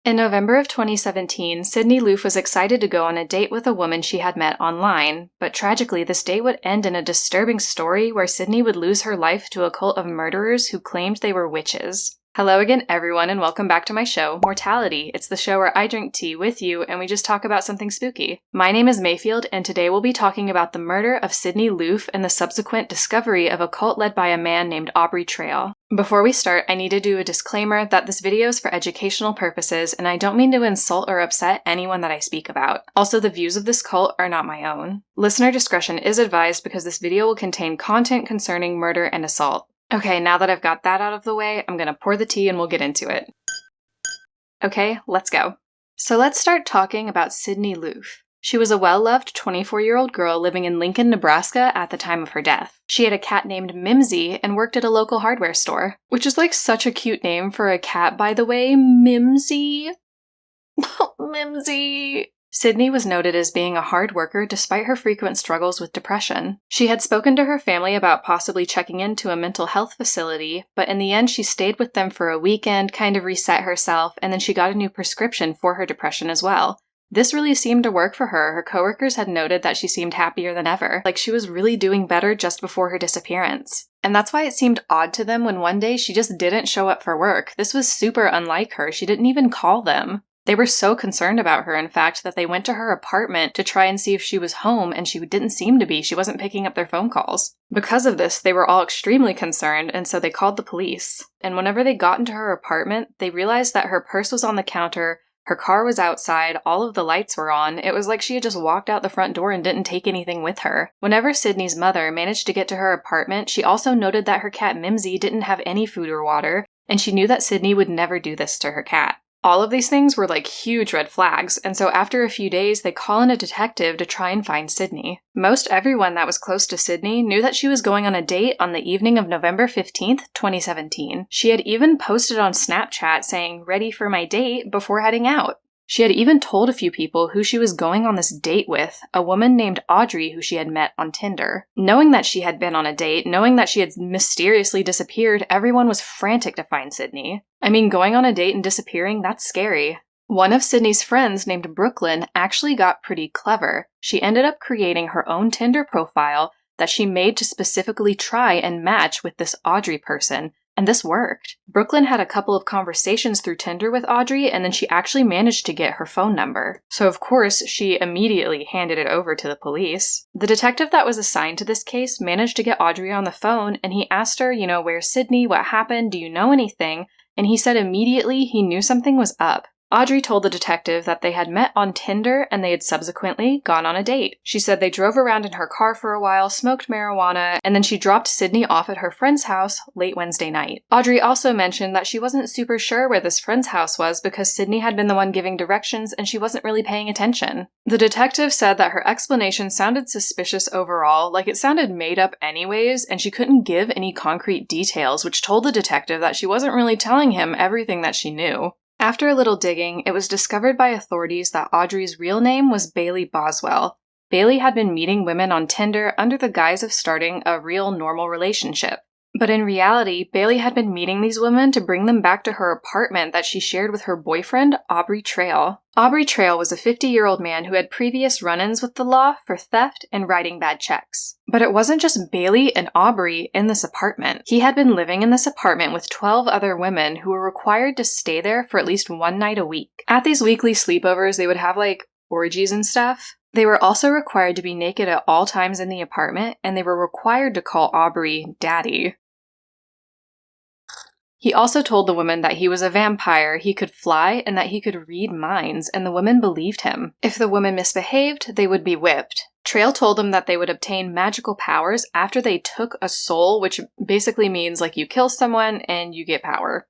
In November of 2017, Sydney Loofe was excited to go on a date with a woman she had met online, but tragically this date would end in a disturbing story where Sydney would lose her life to a cult of murderers who claimed they were witches. Hello again everyone and welcome back to my show, Mortality. It's the show where I drink tea with you and we just talk about something spooky. My name is Mayfield and today we'll be talking about the murder of Sydney Loofe and the subsequent discovery of a cult led by a man named Aubrey Trail. Before we start, I need to do a disclaimer that this video is for educational purposes and I don't mean to insult or upset anyone that I speak about. Also, the views of this cult are not my own. Listener discretion is advised because this video will contain content concerning murder and assault. Okay, now that I've got that out of the way, I'm gonna pour the tea and we'll get into it. Okay, let's go. So let's start talking about Sydney Loofe. She was a well-loved 24-year-old girl living in Lincoln, Nebraska at the time of her death. She had a cat named Mimsy and worked at a local hardware store, which is like such a cute name for a cat, by the way, Mimsy. Mimsy. Sydney was noted as being a hard worker despite her frequent struggles with depression. She had spoken to her family about possibly checking into a mental health facility, but in the end she stayed with them for a weekend, kind of reset herself, and then she got a new prescription for her depression as well. This really seemed to work for her. Her coworkers had noted that she seemed happier than ever, like she was really doing better just before her disappearance. And that's why it seemed odd to them when one day she just didn't show up for work. This was super unlike her. She didn't even call them. They were so concerned about her, in fact, that they went to her apartment to try and see if she was home, and she didn't seem to be. She wasn't picking up their phone calls. Because of this, they were all extremely concerned, and so they called the police. And whenever they got into her apartment, they realized that her purse was on the counter, her car was outside, all of the lights were on. It was like she had just walked out the front door and didn't take anything with her. Whenever Sydney's mother managed to get to her apartment, she also noted that her cat Mimsy didn't have any food or water, and she knew that Sydney would never do this to her cat. All of these things were like huge red flags, and so after a few days, they call in a detective to try and find Sydney. Most everyone that was close to Sydney knew that she was going on a date on the evening of November 15th, 2017. She had even posted on Snapchat saying, "Ready for my date," before heading out. She had even told a few people who she was going on this date with, a woman named Audrey who she had met on Tinder. Knowing that she had been on a date, knowing that she had mysteriously disappeared, everyone was frantic to find Sydney. I mean, going on a date and disappearing, that's scary. One of Sydney's friends named Brooklyn actually got pretty clever. She ended up creating her own Tinder profile that she made to specifically try and match with this Audrey person. And this worked. Brooklyn had a couple of conversations through Tinder with Audrey, and then she actually managed to get her phone number. So of course, she immediately handed it over to the police. The detective that was assigned to this case managed to get Audrey on the phone, and he asked her, where's Sydney? What happened? Do you know anything? And he said immediately he knew something was up. Audrey told the detective that they had met on Tinder and they had subsequently gone on a date. She said they drove around in her car for a while, smoked marijuana, and then she dropped Sydney off at her friend's house late Wednesday night. Audrey also mentioned that she wasn't super sure where this friend's house was because Sydney had been the one giving directions and she wasn't really paying attention. The detective said that her explanation sounded suspicious overall, like it sounded made up anyways, and she couldn't give any concrete details, which told the detective that she wasn't really telling him everything that she knew. After a little digging, it was discovered by authorities that Audrey's real name was Bailey Boswell. Bailey had been meeting women on Tinder under the guise of starting a real normal relationship. But in reality, Bailey had been meeting these women to bring them back to her apartment that she shared with her boyfriend, Aubrey Trail. Aubrey Trail was a 50-year-old man who had previous run-ins with the law for theft and writing bad checks. But it wasn't just Bailey and Aubrey in this apartment. He had been living in this apartment with 12 other women who were required to stay there for at least one night a week. At these weekly sleepovers, they would have orgies and stuff. They were also required to be naked at all times in the apartment, and they were required to call Aubrey Daddy. He also told the women that he was a vampire, he could fly, and that he could read minds, and the women believed him. If the women misbehaved, they would be whipped. Trail told them that they would obtain magical powers after they took a soul, which basically means you kill someone and you get power.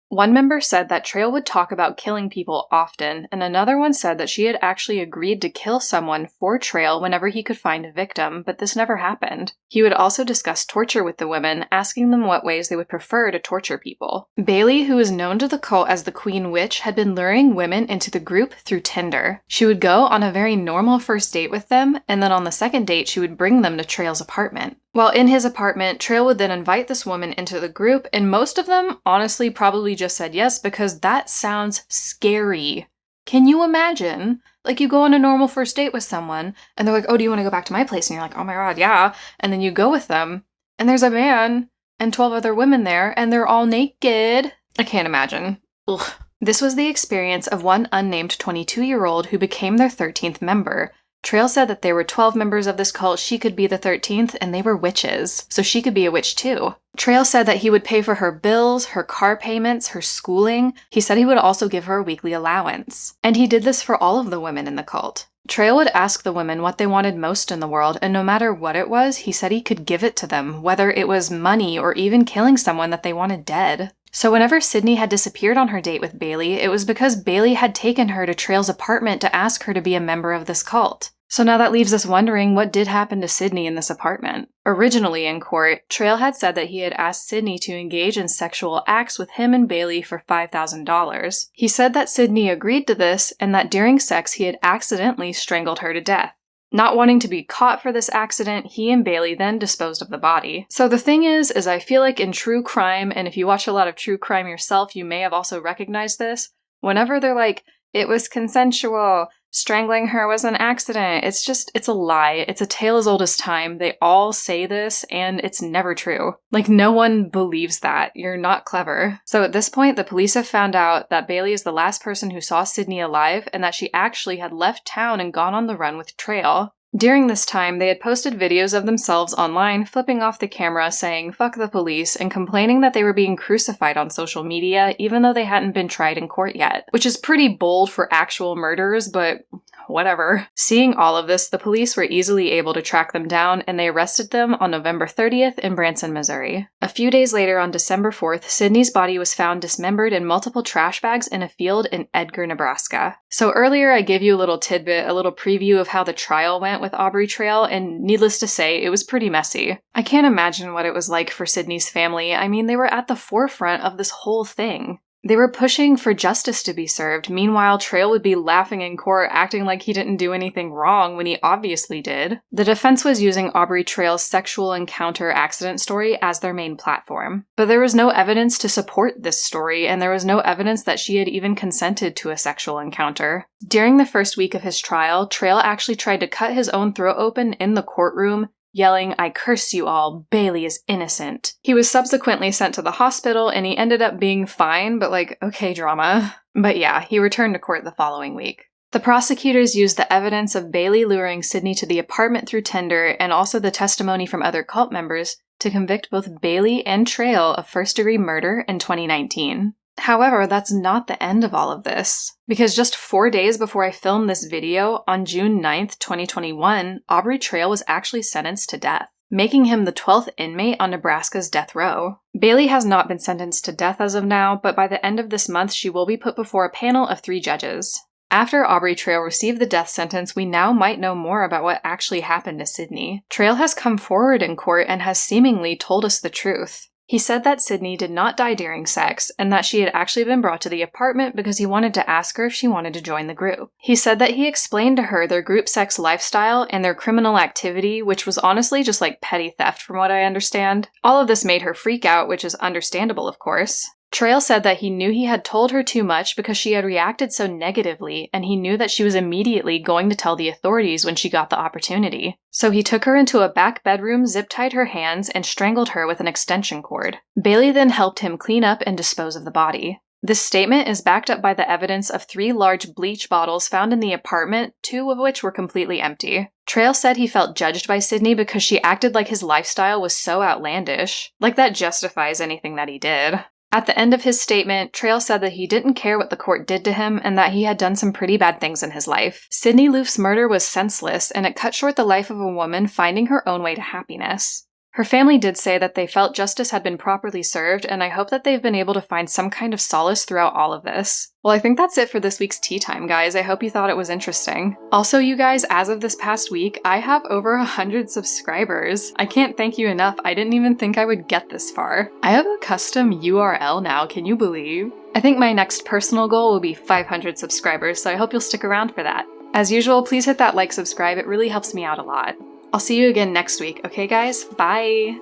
One member said that Trail would talk about killing people often, and another one said that she had actually agreed to kill someone for Trail whenever he could find a victim, but this never happened. He would also discuss torture with the women, asking them what ways they would prefer to torture people. Bailey, who was known to the cult as the Queen Witch, had been luring women into the group through Tinder. She would go on a very normal first date with them, and then on the second date she would bring them to Trail's apartment. While in his apartment, Trail would then invite this woman into the group, and most of them honestly probably just said yes because that sounds scary. Can you imagine? Like, you go on a normal first date with someone, and they're like, oh, do you want to go back to my place? And you're like, oh my god, yeah. And then you go with them, and there's a man and 12 other women there, and they're all naked. I can't imagine. Ugh. This was the experience of one unnamed 22-year-old who became their 13th member. Trail said that there were 12 members of this cult, she could be the 13th, and they were witches, so she could be a witch too. Trail said that he would pay for her bills, her car payments, her schooling. He said he would also give her a weekly allowance. And he did this for all of the women in the cult. Trail would ask the women what they wanted most in the world, and no matter what it was, he said he could give it to them, whether it was money or even killing someone that they wanted dead. So whenever Sydney had disappeared on her date with Bailey, it was because Bailey had taken her to Trail's apartment to ask her to be a member of this cult. So now that leaves us wondering what did happen to Sydney in this apartment. Originally in court, Trail had said that he had asked Sydney to engage in sexual acts with him and Bailey for $5,000. He said that Sydney agreed to this and that during sex he had accidentally strangled her to death. Not wanting to be caught for this accident, he and Bailey then disposed of the body. So the thing is I feel like in true crime, and if you watch a lot of true crime yourself, you may have also recognized this, whenever they're like, it was consensual, strangling her was an accident, it's a lie. It's a tale as old as time. They all say this, and it's never true. Like, no one believes that. You're not clever. So at this point, the police have found out that Bailey is the last person who saw Sydney alive, and that she actually had left town and gone on the run with Trail. During this time, they had posted videos of themselves online, flipping off the camera, saying, fuck the police, and complaining that they were being crucified on social media, even though they hadn't been tried in court yet. Which is pretty bold for actual murders, but whatever. Seeing all of this, the police were easily able to track them down, and they arrested them on November 30th in Branson, Missouri. A few days later, on December 4th, Sydney's body was found dismembered in multiple trash bags in a field in Edgar, Nebraska. So earlier I gave you a little tidbit, a little preview of how the trial went with Aubrey Trail, and needless to say, it was pretty messy. I can't imagine what it was like for Sydney's family. I mean, they were at the forefront of this whole thing. They were pushing for justice to be served. Meanwhile, Trail would be laughing in court, acting like he didn't do anything wrong when he obviously did. The defense was using Aubrey Trail's sexual encounter accident story as their main platform. But there was no evidence to support this story, and there was no evidence that she had even consented to a sexual encounter. During the first week of his trial, Trail actually tried to cut his own throat open in the courtroom, yelling, "I curse you all, Bailey is innocent." He was subsequently sent to the hospital, and he ended up being fine, but like, okay, drama. But yeah, he returned to court the following week. The prosecutors used the evidence of Bailey luring Sydney to the apartment through Tinder, and also the testimony from other cult members, to convict both Bailey and Trail of first-degree murder in 2019. However, that's not the end of all of this, because just 4 days before I filmed this video, on June 9th, 2021, Aubrey Trail was actually sentenced to death, making him the 12th inmate on Nebraska's death row. Bailey has not been sentenced to death as of now, but by the end of this month, she will be put before a panel of 3 judges. After Aubrey Trail received the death sentence, we now might know more about what actually happened to Sydney. Trail has come forward in court and has seemingly told us the truth. He said that Sydney did not die during sex, and that she had actually been brought to the apartment because he wanted to ask her if she wanted to join the group. He said that he explained to her their group sex lifestyle and their criminal activity, which was honestly just like petty theft from what I understand. All of this made her freak out, which is understandable, of course. Trail said that he knew he had told her too much because she had reacted so negatively, and he knew that she was immediately going to tell the authorities when she got the opportunity. So he took her into a back bedroom, zip-tied her hands, and strangled her with an extension cord. Bailey then helped him clean up and dispose of the body. This statement is backed up by the evidence of 3 large bleach bottles found in the apartment, 2 of which were completely empty. Trail said he felt judged by Sydney because she acted like his lifestyle was so outlandish. Like that justifies anything that he did. At the end of his statement, Trail said that he didn't care what the court did to him and that he had done some pretty bad things in his life. Sydney Loofe's murder was senseless, and it cut short the life of a woman finding her own way to happiness. Her family did say that they felt justice had been properly served, and I hope that they've been able to find some kind of solace throughout all of this. Well, I think that's it for this week's tea time, guys. I hope you thought it was interesting. Also, you guys, as of this past week, I have over 100 subscribers. I can't thank you enough. I didn't even think I would get this far. I have a custom URL now, can you believe? I think my next personal goal will be 500 subscribers, so I hope you'll stick around for that. As usual, please hit that like, subscribe, it really helps me out a lot. I'll see you again next week, okay guys? Bye!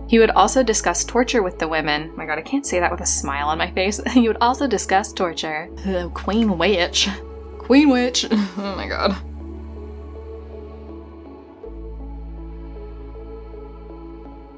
He would also discuss torture with the women. Oh my god, I can't say that with a smile on my face. He would also discuss torture. Queen Witch. Queen Witch. Oh my god.